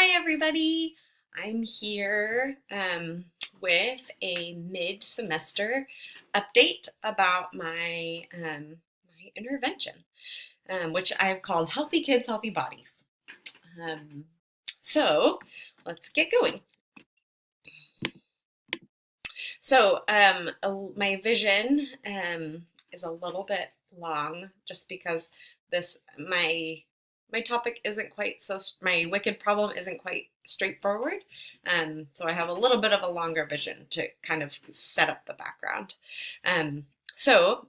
Hi, everybody. I'm here with a mid-semester update about my intervention, which I've called Healthy Kids, Healthy Bodies. Um, so let's get going. My vision is a little bit long just because my topic isn't quite my wicked problem isn't quite straightforward. So I have a little bit of a longer vision to kind of set up the background. Um, so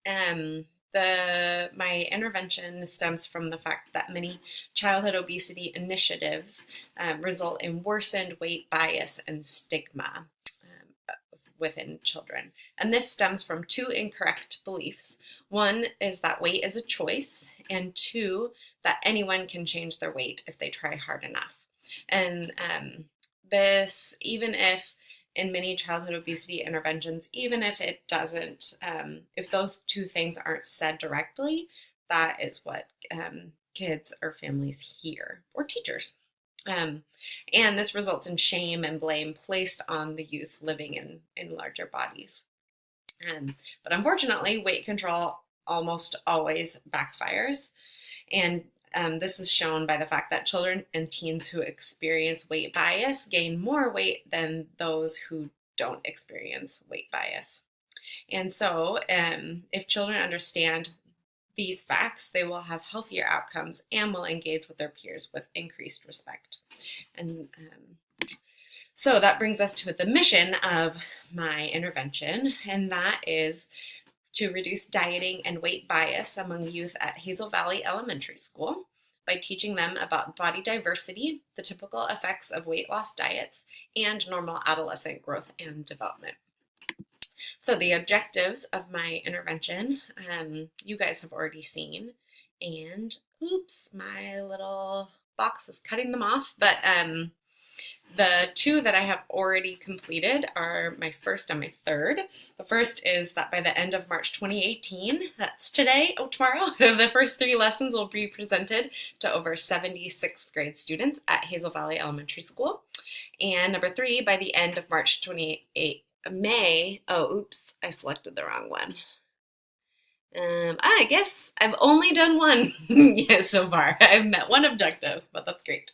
um, my intervention stems from the fact that many childhood obesity initiatives result in worsened weight bias and stigma within children. And this stems from two incorrect beliefs. One is that weight is a choice, and two, that anyone can change their weight if they try hard enough. And this, even if in many childhood obesity interventions, even if it doesn't, if those two things aren't said directly, that is what kids or families hear, or teachers. And this results in shame and blame placed on the youth living in larger bodies. But unfortunately, weight control almost always backfires. And this is shown by the fact that children and teens who experience weight bias gain more weight than those who don't experience weight bias. And so if children understand these facts, they will have healthier outcomes and will engage with their peers with increased respect. And so that brings us to the mission of my intervention, and that is to reduce dieting and weight bias among youth at Hazel Valley Elementary School by teaching them about body diversity, the typical effects of weight loss diets, and normal adolescent growth and development. So the objectives of my intervention, you guys have already seen, and oops, my little box is cutting them off, but the two that I have already completed are my first and my third. The first is that by the end of March 2018, that's tomorrow, the first 3 lessons will be presented to over 70 sixth grade students at Hazel Valley Elementary School. And number 3, by the end of March 28th, I selected the wrong one. I guess I've only done one so far. I've met one objective, but that's great.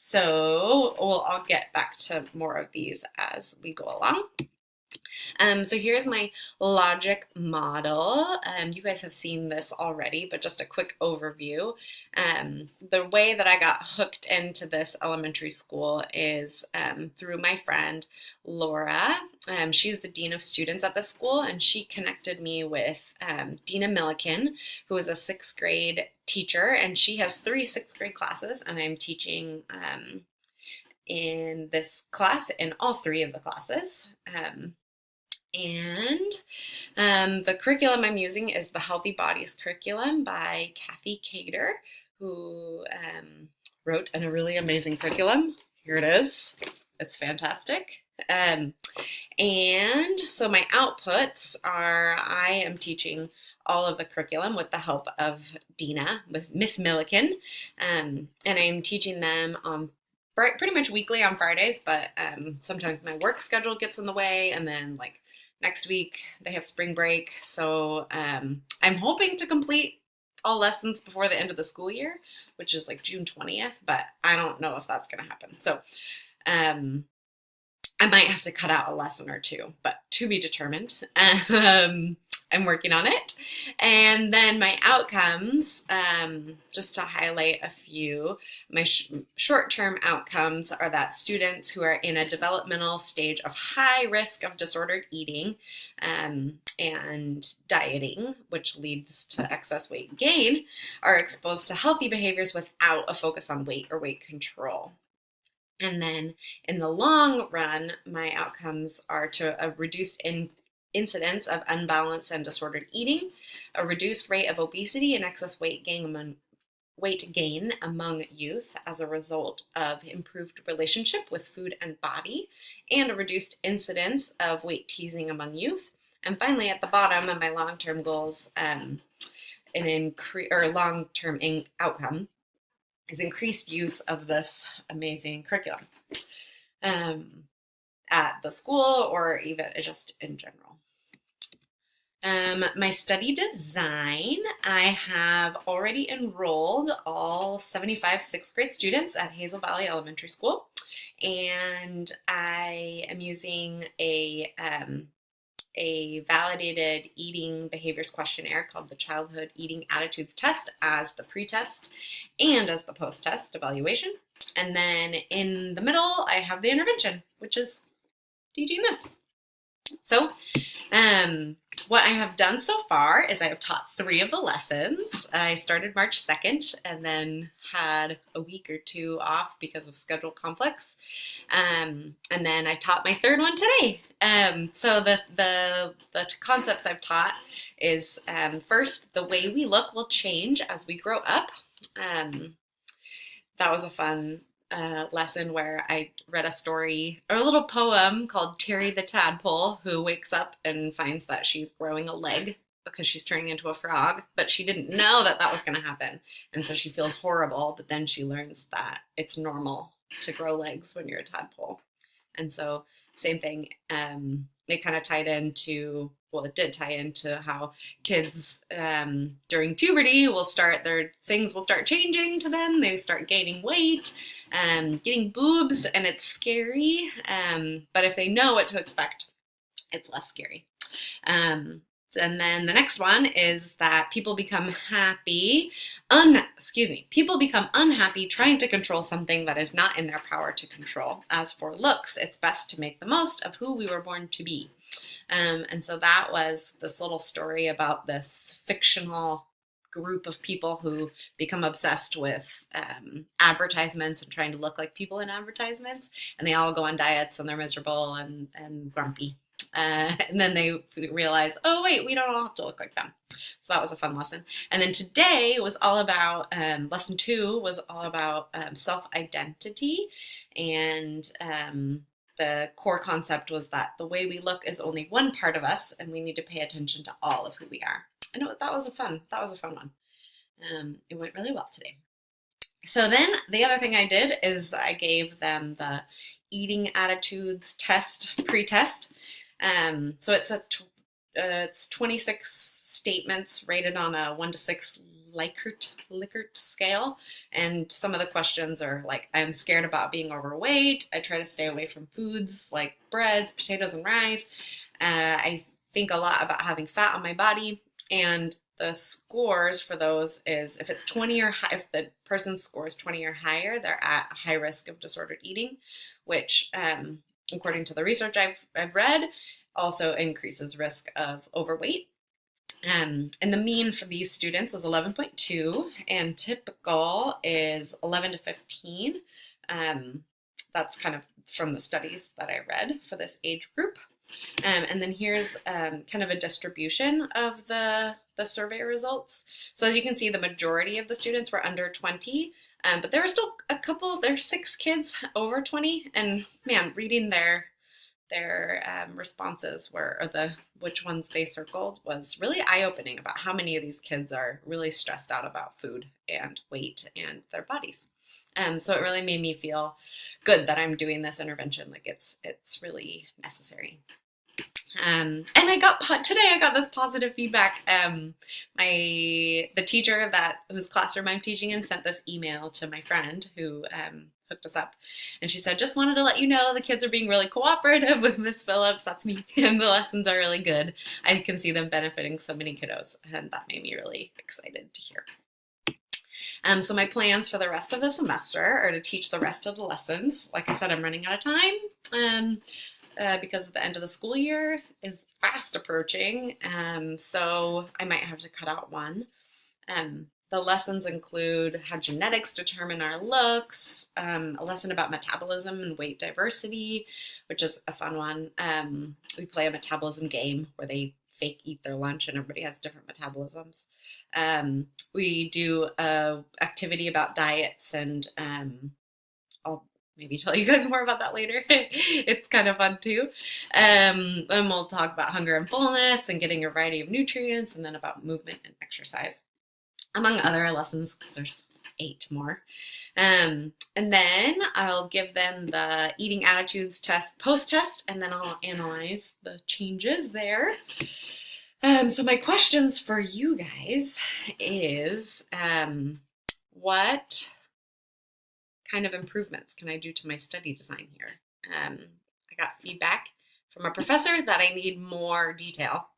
So I'll get back to more of these as we go along. So here's my logic model. You guys have seen this already, but just a quick overview. The way that I got hooked into this elementary school is through my friend Laura. She's the dean of students at the school, and she connected me with Dina Milliken, who is a 6th grade teacher, and she has 3 6th grade classes, and I'm teaching in this class in all 3 of the classes. And the curriculum I'm using is the Healthy Bodies curriculum by Kathy Cater, who wrote a really amazing curriculum. Here it is. It's fantastic. And so my outputs are I am teaching all of the curriculum with the help of Dina, Miss Milliken, and I'm teaching them on pretty much weekly on Fridays, but sometimes my work schedule gets in the way, and then next week they have spring break, so I'm hoping to complete all lessons before the end of the school year, which is June 20th, but I don't know if that's going to happen. So I might have to cut out a lesson or 2, but to be determined. I'm working on it. And then my outcomes, just to highlight a few, my short-term outcomes are that students who are in a developmental stage of high risk of disordered eating and dieting, which leads to excess weight gain, are exposed to healthy behaviors without a focus on weight or weight control. And then in the long run, my outcomes are to a reduced incidence of unbalanced and disordered eating, a reduced rate of obesity and excess weight gain among youth as a result of improved relationship with food and body, and a reduced incidence of weight teasing among youth. And finally, at the bottom of my long-term goals, long-term outcome is increased use of this amazing curriculum at the school or even just in general. My study design, I have already enrolled all 75 sixth grade students at Hazel Valley Elementary School, and I am using a validated eating behaviors questionnaire called the Childhood Eating Attitudes Test as the pre-test and as the post-test evaluation. And then in the middle, I have the intervention, which is teaching this. So what I have done so far is I have taught 3 of the lessons. I started March 2nd and then had a week or 2 off because of schedule conflicts. And then I taught my 3rd one today. So the concepts I've taught is first, the way we look will change as we grow up. That was a fun lesson where I read a story or a little poem called Terry the Tadpole, who wakes up and finds that she's growing a leg because she's turning into a frog, but she didn't know that that was going to happen. And so she feels horrible, but then she learns that it's normal to grow legs when you're a tadpole. And so same thing, it kind of tied into, well, it did tie into how kids during puberty things will start changing to them. They start gaining weight, getting boobs, and it's scary. But if they know what to expect, it's less scary. And then the next one is that people become unhappy trying to control something that is not in their power to control. As for looks, it's best to make the most of who we were born to be. And so that was this little story about this fictional group of people who become obsessed with advertisements and trying to look like people in advertisements. And they all go on diets and they're miserable and grumpy. And then they realize, oh, wait, we don't all have to look like them. So that was a fun lesson. And then today was all about, lesson 2 was all about self-identity. And the core concept was that the way we look is only one part of us, and we need to pay attention to all of who we are. I know that was a fun one. It went really well today. So then the other thing I did is I gave them the eating attitudes test, pre-test. So it's 26 statements rated on a 1 to 6 Likert scale. And some of the questions are like, I'm scared about being overweight. I try to stay away from foods like breads, potatoes, and rice. I think a lot about having fat on my body. And the scores for those is if it's 20 or high, if the person scores 20 or higher, they're at high risk of disordered eating, which according to the research I've read, also increases risk of overweight. And the mean for these students was 11.2, and typical is 11 to 15. That's kind of from the studies that I read for this age group. And then here's kind of a distribution of the survey results. So as you can see, the majority of the students were under 20, but there were still there's 6 kids over 20, and man, reading their responses which ones they circled was really eye-opening about how many of these kids are really stressed out about food and weight and their bodies. So it really made me feel good that I'm doing this intervention. Like it's really necessary. And I got this positive feedback. The teacher whose classroom I'm teaching in sent this email to my friend who hooked us up, and she said, just wanted to let you know the kids are being really cooperative with Miss Phillips, that's me, and the lessons are really good. I can see them benefiting so many kiddos, and that made me really excited to hear. So my plans for the rest of the semester are to teach the rest of the lessons. Like I said, I'm running out of time because the end of the school year is fast approaching, so I might have to cut out one. The lessons include how genetics determine our looks, a lesson about metabolism and weight diversity, which is a fun one. We play a metabolism game where they fake eat their lunch and everybody has different metabolisms. We do an activity about diets, and I'll maybe tell you guys more about that later. It's kind of fun too. And we'll talk about hunger and fullness and getting a variety of nutrients, and then about movement and exercise, among other lessons, because there's 8 more. And then I'll give them the eating attitudes test post-test, and then I'll analyze the changes there. So my questions for you guys is, what kind of improvements can I do to my study design here? I got feedback from a professor that I need more detail.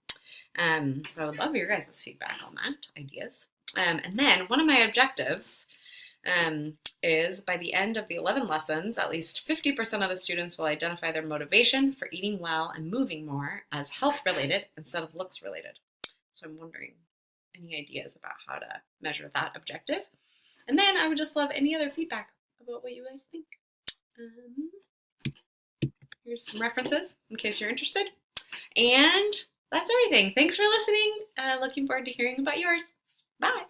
So I would love your guys' feedback on that, ideas. And then one of my objectives is by the end of the 11 lessons, at least 50% of the students will identify their motivation for eating well and moving more as health-related instead of looks-related. So I'm wondering, any ideas about how to measure that objective? And then I would just love any other feedback about what you guys think. Here's some references in case you're interested. And that's everything. Thanks for listening. Looking forward to hearing about yours. Bye.